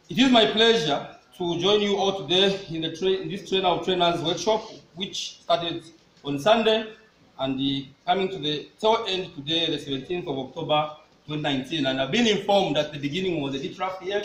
It is my pleasure to join you all today in this Trainer of Trainers workshop, which started on Sunday and coming to the tail end today, the 17th of October 2019. And I've been informed that the beginning was a bit rough here,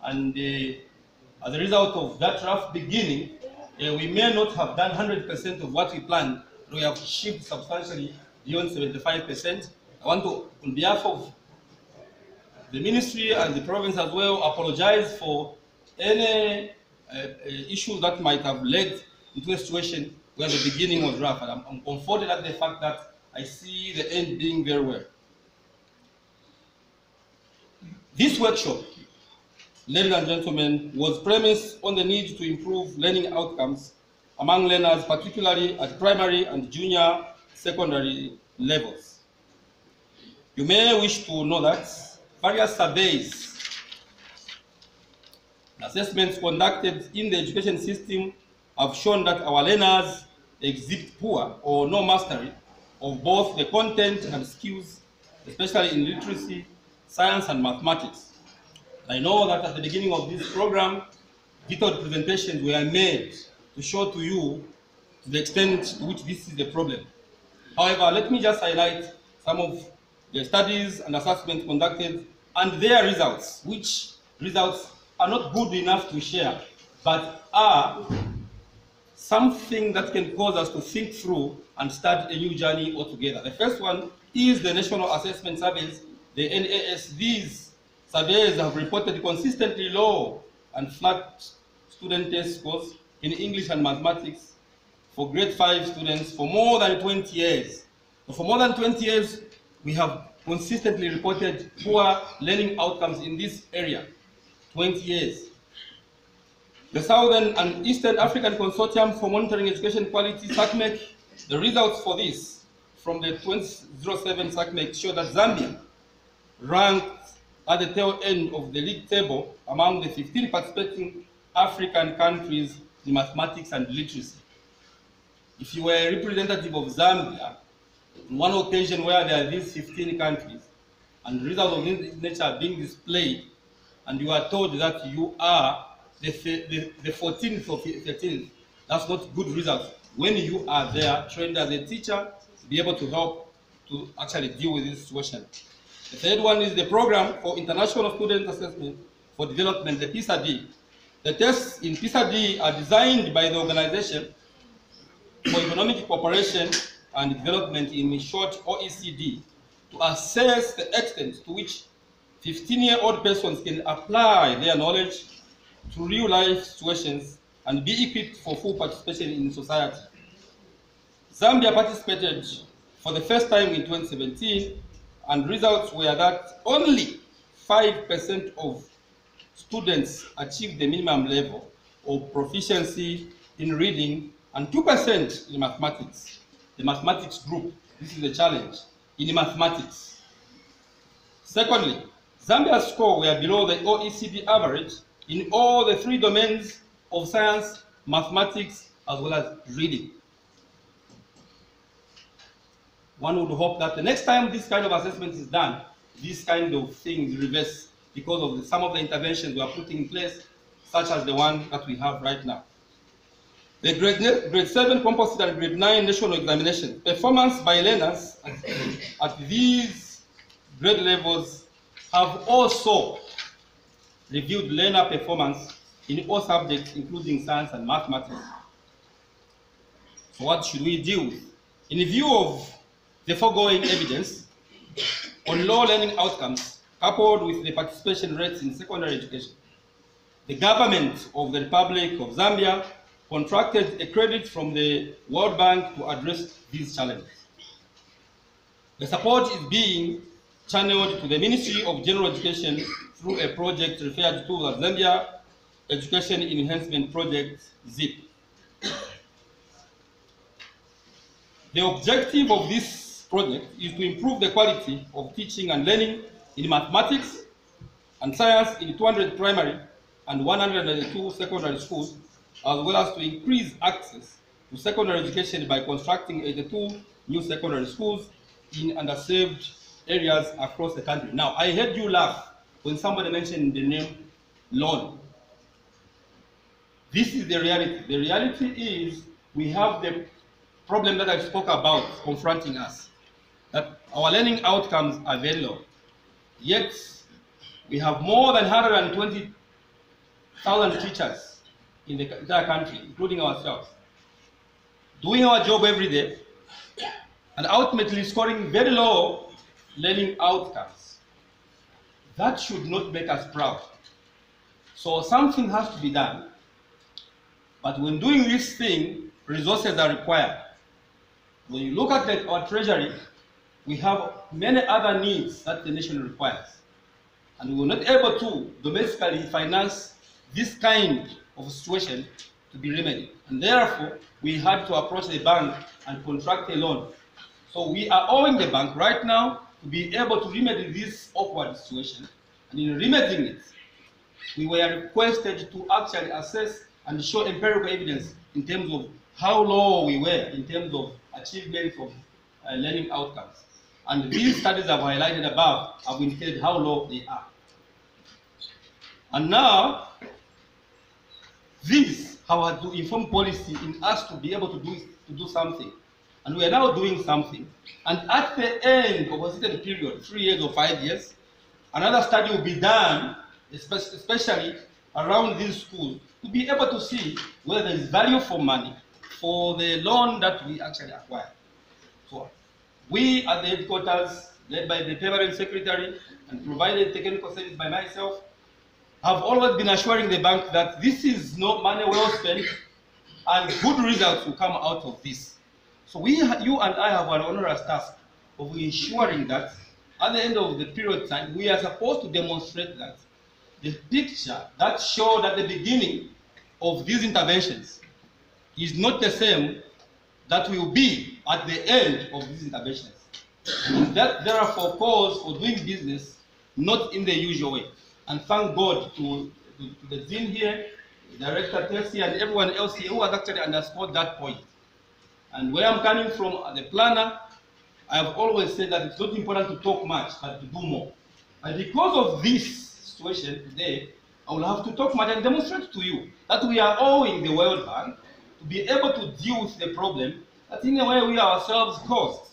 and as a result of that rough beginning, we may not have done 100% of what we planned, but we have achieved substantially beyond 75%. I want to, on behalf of the ministry and the province as well, apologize for any issues that might have led into a situation where the beginning was rough. And I'm comforted at the fact that I see the end being very well. This workshop, ladies and gentlemen, was premised on the need to improve learning outcomes among learners, particularly at primary and junior secondary levels. You may wish to know that various surveys, assessments conducted in the education system have shown that our learners exhibit poor or no mastery of both the content and skills, especially in literacy, science, and mathematics. I know that at the beginning of this program, detailed presentations were made to show to you to the extent to which this is a problem. However, let me just highlight some of the studies and assessments conducted and their results, which results are not good enough to share, but are something that can cause us to think through and start a new journey altogether. The first one is the National Assessment Surveys, the NAS. These surveys have reported consistently low and flat student test scores in English and mathematics for grade 5 students for more than 20 years. So for more than 20 years, we have consistently reported poor learning outcomes in this area. 20 years. The Southern and Eastern African Consortium for Monitoring Education Quality, SACMEC, the results for this from the 2007 SACMEC show that Zambia ranked at the tail end of the league table among the 15 participating African countries in mathematics and literacy. If you were a representative of Zambia, on one occasion where there are these 15 countries, and the results of this nature are being displayed, and you are told that you are the 14th or 13th, that's not good results. When you are there, trained as a teacher, to be able to help to actually deal with this situation. The third one is the Program for International Student Assessment for Development, the PISA-D. The tests in PISA-D are designed by the Organization for Economic Cooperation and Development, in short OECD, to assess the extent to which 15-year-old persons can apply their knowledge to real-life situations and be equipped for full participation in society. Zambia participated for the first time in 2017, and results were that only 5% of students achieved the minimum level of proficiency in reading and 2% in mathematics. The mathematics group, this is a challenge in mathematics. Secondly, Zambia's score were below the OECD average in all the 3 domains of science, mathematics, as well as reading. One would hope that the next time this kind of assessment is done, this kind of thing is reversed because of some of the interventions we are putting in place, such as the one that we have right now. The grade 7 composite and grade 9 national examination performance by learners at these grade levels have also reviewed learner performance in all subjects, including science and mathematics. So what should we do with? In view of the foregoing evidence on low learning outcomes, coupled with the participation rates in secondary education, the government of the Republic of Zambia contracted a credit from the World Bank to address these challenges. The support is being channeled to the Ministry of General Education through a project referred to as Zambia Education Enhancement Project, ZEP. The objective of this project is to improve the quality of teaching and learning in mathematics and science in 200 primary and 102 secondary schools, as well as to increase access to secondary education by constructing 82 new secondary schools in underserved areas across the country. Now, I heard you laugh when somebody mentioned the name loan. This is the reality. The reality is we have the problem that I spoke about confronting us, that our learning outcomes are very low. Yet, we have more than 120,000 teachers in the entire country, including ourselves, doing our job every day, and ultimately scoring very low learning outcomes. That should not make us proud. So something has to be done. But when doing this thing, resources are required. When you look at our treasury, we have many other needs that the nation requires. And we were not able to domestically finance this kind of situation to be remedied. And therefore, we had to approach the bank and contract a loan. So we are owing the bank right now to be able to remedy this awkward situation. And in remedying it, we were requested to actually assess and show empirical evidence in terms of how low we were in terms of achievements of learning outcomes. And these studies I've highlighted above have indicated how low they are. And now, this have to inform policy in us to be able to do something. And we are now doing something. And at the end of a certain period, 3 years or 5 years, another study will be done, especially around these schools, to be able to see whether there is value for money for the loan that we actually acquire. So we at the headquarters, led by the permanent secretary and provided technical service by myself, have always been assuring the bank that this is not money well spent and good results will come out of this. So you and I have an onerous task of ensuring that at the end of the period time, we are supposed to demonstrate that the picture that showed at the beginning of these interventions is not the same that will be at the end of these interventions. And that therefore calls for doing business not in the usual way. And thank God to the dean here, Director Tessie, and everyone else here who has actually underscored that point. And where I'm coming from as a planner, I have always said that it's not important to talk much, but to do more. And because of this situation today, I will have to talk much and demonstrate to you that we are owing the World Bank to be able to deal with the problem that in a way we ourselves caused.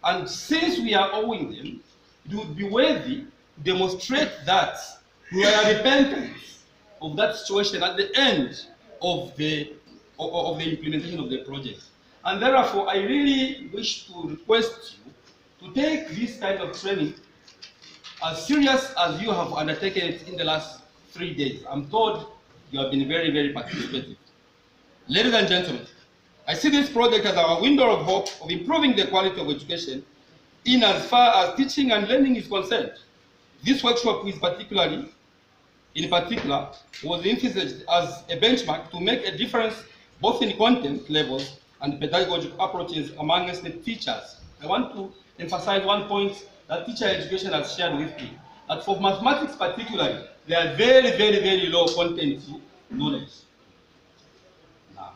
And since we are owing them, it would be worthy to demonstrate that we are repentant of that situation at the end of the implementation of the project. And therefore, I really wish to request you to take this kind of training as serious as you have undertaken it in the last 3 days. I'm told you have been very, very participative. Ladies and gentlemen, I see this project as our window of hope of improving the quality of education in as far as teaching and learning is concerned. This workshop is in particular, was emphasized as a benchmark to make a difference both in content levels and pedagogical approaches amongst the teachers. I want to emphasize one point that teacher education has shared with me, that for mathematics particularly, they are very, very, very low content knowledge. Now,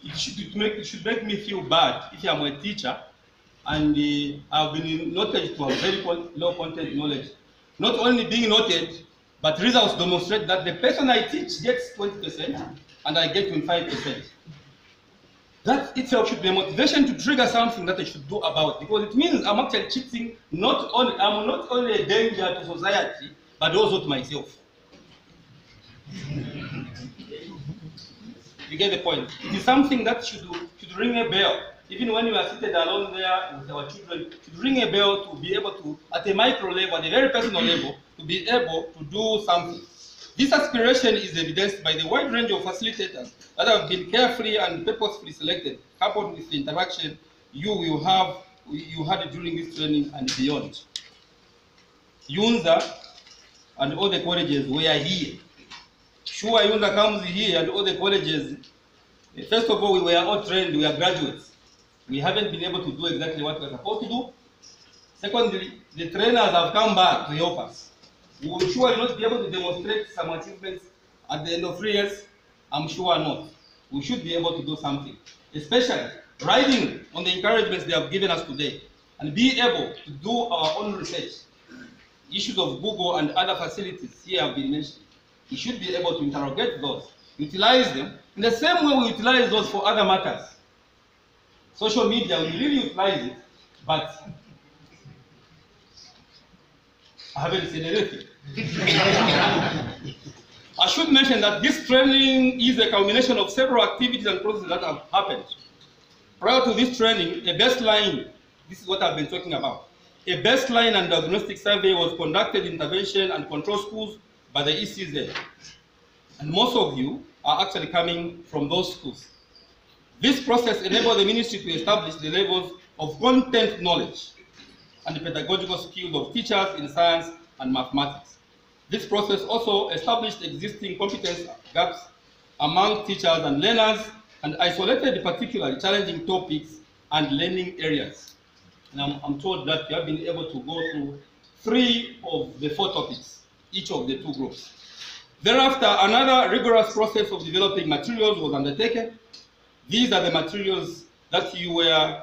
it should make me feel bad if I'm a teacher and I've been noted to have very low content knowledge. Not only being noted, but results demonstrate that the person I teach gets 20% and I get 25%. That itself should be a motivation to trigger something that I should do about, because it means I'm actually cheating. I'm not only a danger to society, but also to myself. You get the point. It is something that should ring a bell. Even when we are seated alone there with our children, it should ring a bell to be able to, at a micro level, at a very personal level, to be able to do something. This aspiration is evidenced by the wide range of facilitators that have been carefully and purposefully selected, coupled with the interaction you had during this training and beyond. UNZA and all the colleges were here. Sure, UNZA comes here and all the colleges. First of all, we were all trained, we are graduates. We haven't been able to do exactly what we're supposed to do. Secondly, the trainers have come back to help us. We will surely not be able to demonstrate some achievements at the end of 3 years. I'm sure not. We should be able to do something, especially riding on the encouragements they have given us today and be able to do our own research. issues of Google and other facilities here have been mentioned. We should be able to interrogate those, utilize them in the same way we utilize those for other matters. Social media, we really utilize it, but I haven't said anything. I should mention that this training is a culmination of several activities and processes that have happened. Prior to this training, a baseline, this is what I've been talking about. A baseline and diagnostic survey was conducted in intervention and control schools by the ECZ. And most of you are actually coming from those schools. This process enabled the ministry to establish the levels of content knowledge and the pedagogical skills of teachers in science and mathematics. This process also established existing competence gaps among teachers and learners and isolated particularly challenging topics and learning areas. And I'm told that you have been able to go through 3 of the 4 topics, each of the 2 groups. Thereafter, another rigorous process of developing materials was undertaken. These are the materials that you were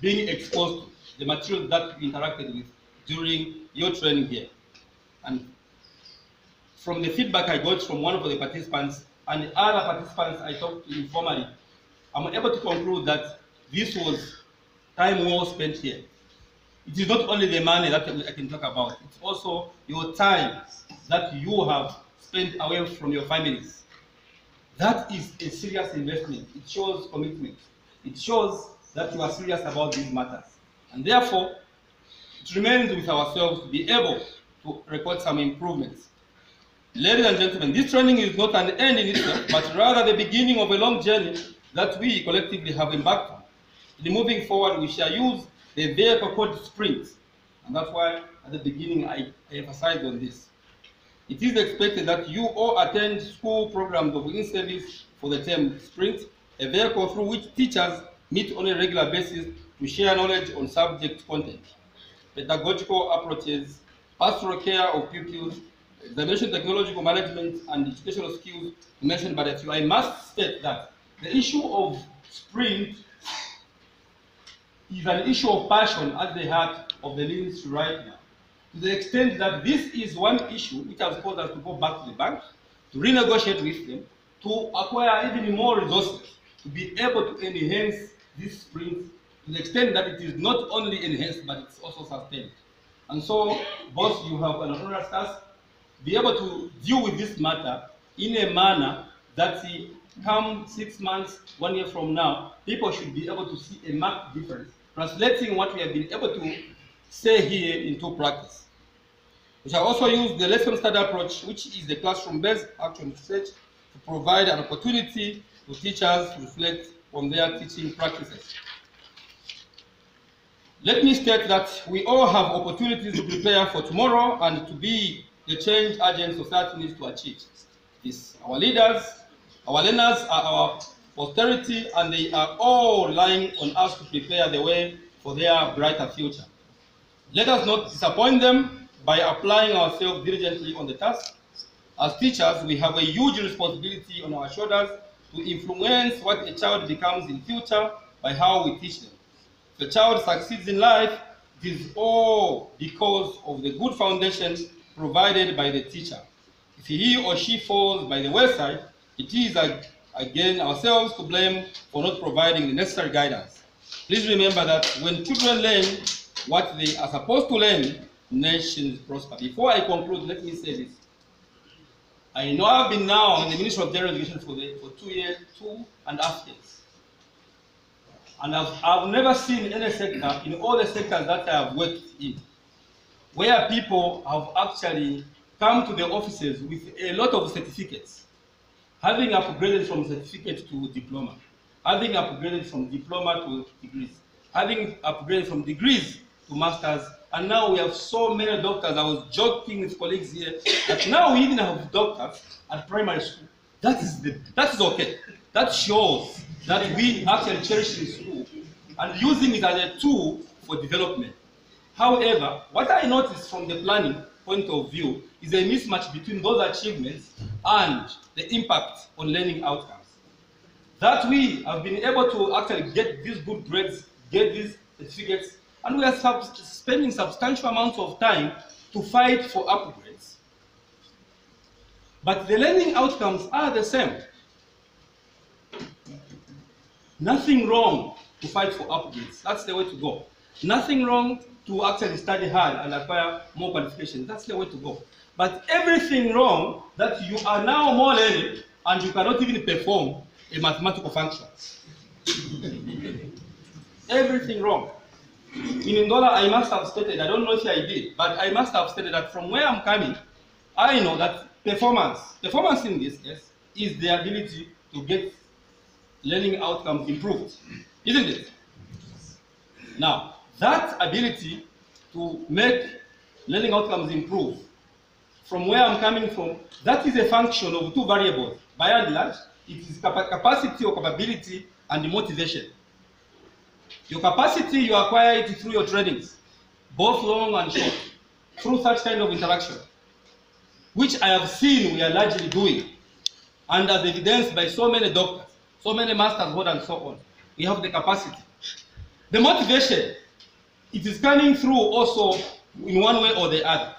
being exposed to, the materials that you interacted with during your training here. And from the feedback I got from one of the participants and the other participants I talked to informally, I'm able to conclude that this was time well spent here. It is not only the money that I can talk about, it's also your time that you have spent away from your families. That is a serious investment. It shows commitment. It shows that you are serious about these matters. And therefore, it remains with ourselves to be able to record some improvements. Ladies and gentlemen, this training is not an end in itself, but rather the beginning of a long journey that we collectively have embarked on. In moving forward, we shall use the vehicle called Sprint, and that's why at the beginning I emphasized on this. It is expected that you all attend school programs of in-service for the term Sprint, a vehicle through which teachers meet on a regular basis to share knowledge on subject content, pedagogical approaches, pastoral care of pupils, examination technological management, and educational skills mentioned by the few. I must state that the issue of Sprint is an issue of passion at the heart of the ministry right now, to the extent that this is one issue which has caused us to go back to the bank, to renegotiate with them, to acquire even more resources, to be able to enhance this Sprint to the extent that it is not only enhanced, but it's also sustained. And so, both you have an onerous task, be able to deal with this matter in a manner that come 6 months, 1 year from now, people should be able to see a marked difference, translating what we have been able to say here into practice. We shall also use the lesson study approach, which is the classroom-based action research, to provide an opportunity to teachers to reflect on their teaching practices. Let me state that we all have opportunities to prepare for tomorrow and to be the change agent society needs to achieve. This, our leaders, our learners are our posterity, and they are all relying on us to prepare the way for their brighter future. Let us not disappoint them by applying ourselves diligently on the task. As teachers, we have a huge responsibility on our shoulders to influence what a child becomes in future by how we teach them. If a child succeeds in life, it is all because of the good foundation provided by the teacher. If he or she falls by the wayside, it is again ourselves to blame for not providing the necessary guidance. Please remember that when children learn what they are supposed to learn, nations prosper. Before I conclude, let me say this. I know I've been now in the Ministry of General Education for 2.5 years. And I've never seen any sector, in all the sectors that I have worked in, where people have actually come to the offices with a lot of certificates, having upgraded from certificate to diploma, having upgraded from diploma to degrees, having upgraded from degrees to masters, and now we have so many doctors. I was joking with colleagues here that now we even have doctors at primary school. That is okay. That shows that we actually cherish in school and using it as a tool for development. However, what I noticed from the planning point of view is a mismatch between those achievements and the impact on learning outcomes. That we have been able to actually get these good grades, get these certificates, and we are spending substantial amounts of time to fight for upgrades, but the learning outcomes are the same. Nothing wrong to fight for upgrades. That's the way to go. Nothing wrong to actually study hard and acquire more qualifications. That's the way to go. But everything wrong that you are now more learning and you cannot even perform a mathematical function. Everything wrong. In Ndola, I must have stated, I don't know if I did, but I must have stated that from where I'm coming, I know that performance in this case is the ability to get learning outcomes improved, isn't it? Now, that ability to make learning outcomes improve, from where I'm coming from, that is a function of two variables. By and large, it is capacity or capability and motivation. Your capacity, you acquire it through your trainings, both long and short, through such kind of interaction, which I have seen we are largely doing, and as evidenced by so many doctors, so many masters, and so on. We have the capacity. The motivation, it is coming through also in one way or the other.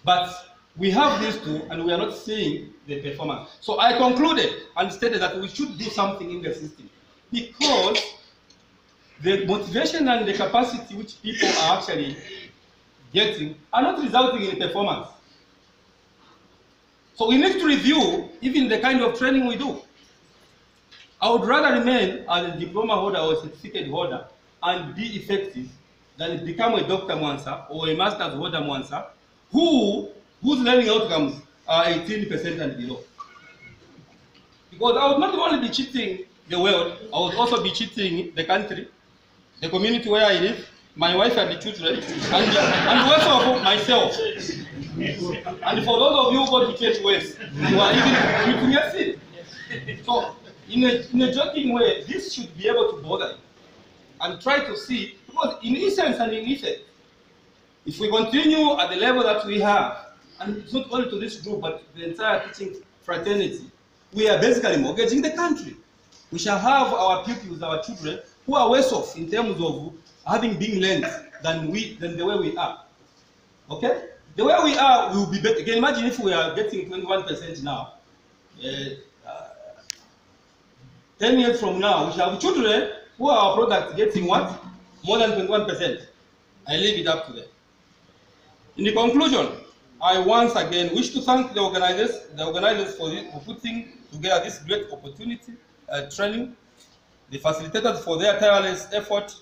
But we have these two, and we are not seeing the performance. So I concluded and stated that we should do something in the system, because the motivation and the capacity which people are actually getting are not resulting in performance. So we need to review even the kind of training we do. I would rather remain as a diploma holder or a certificate holder and be effective than become a doctor Mwansa or a master's holder Mwansa whose learning outcomes are 18% and below. Because I would not only be cheating the world, I would also be cheating the country, the community where I live, my wife and the children, and also myself. And for those of you who go to church West, you are even committing a sin. So, in a joking way, this should be able to bother you and try to see, because in essence and in effect, if we continue at the level that we have, and it's not only to this group, but the entire teaching fraternity, we are basically mortgaging the country. We shall have our pupils, our children, who are worse off in terms of having been learned than the way we are. Okay? The way we are, we will be better. You can imagine if we are getting 21% now. 10 years from now, we shall have children who are our product getting what? More than 21%. I leave it up to them. In the conclusion, I once again wish to thank the organizers for putting together this great opportunity, training, the facilitators for their tireless effort,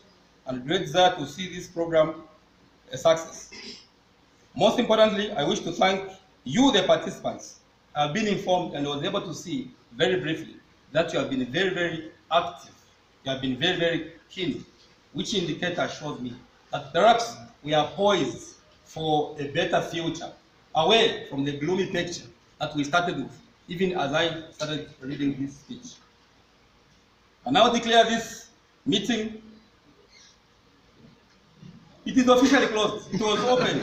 and great desire to see this program a success. Most importantly, I wish to thank you, the participants. I have been informed and was able to see very briefly that you have been very, very active. You have been very, very keen, which indicator shows me that perhaps we are poised for a better future, away from the gloomy picture that we started with, even as I started reading this speech. I now declare this meeting, it is officially closed. It was open.